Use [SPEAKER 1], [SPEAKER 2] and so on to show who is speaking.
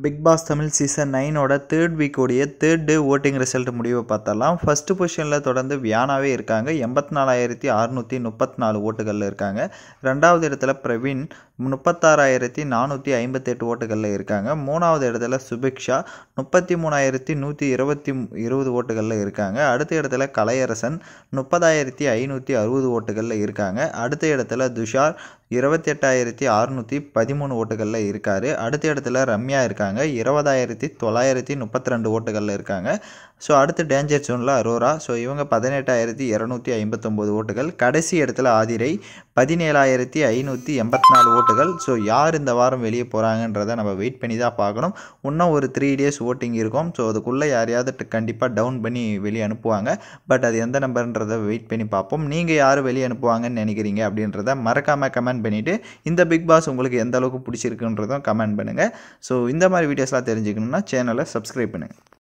[SPEAKER 1] Big Boss Tamil season 9ஓட third வீக்கோடைய third day voting result முடிவை பார்த்தலாம். ஃபர்ஸ்ட் பொசிஷனில் தொடர்ந்து வியானாவே இருக்காங்க. 84,634 ஓட்டுகளில் இருக்காங்க. ரெண்டாவது இடத்துல பிரவீன் 36,458 ஓட்டுகளில் இருக்காங்க. மூணாவது இடத்துல சுபிக்ஷா 33,120 ஓட்டுகளில் இருக்காங்க. அடுத்த இடத்துல கலையரசன் 30,560 ஓட்டுகளில் இருக்காங்க. அடுத்த இடத்துல துஷார் 28,613 ஓட்டுகளில் இருக்கார். அடுத்த இடத்துல ரம்யா இருக்காங்க 20,932 ஓட்டுகளில் இருக்காங்க. ஸோ அடுத்து டேஞ்சர் ஜோனில் அரோரா. ஸோ இவங்க 18,259 ஓட்டுகள். கடைசி இடத்துல ஆதிரை 17,584 ஓட்டுகள். ஸோ யார் இந்த வாரம் வெளியே போகிறாங்கன்றதை நம்ம வெயிட் பண்ணி தான் பார்க்கணும். இன்னும் ஒரு 3 டேஸ் ஓட்டிங் இருக்கும். ஸோ அதுக்குள்ளே யாரையாவது கண்டிப்பாக டவுன் பண்ணி வெளியே அனுப்புவாங்க. பட் அது எந்த நம்பர்ன்றதை வெயிட் பண்ணி பார்ப்போம். நீங்கள் யார் வெளியே அனுப்புவாங்கன்னு நினைக்கிறீங்க அப்படின்றத மறக்காமல் கமெண்ட் பண்ணிவிட்டு இந்த பிக் பாஸ் உங்களுக்கு எந்த அளவுக்கு பிடிச்சிருக்குன்றதும் கமெண்ட் பண்ணுங்கள். ஸோ இந்த மாதிரி வீடியோஸ்லாம் தெரிஞ்சுக்கணுன்னா சேனலை சப்ஸ்கிரைப் பண்ணுங்கள்.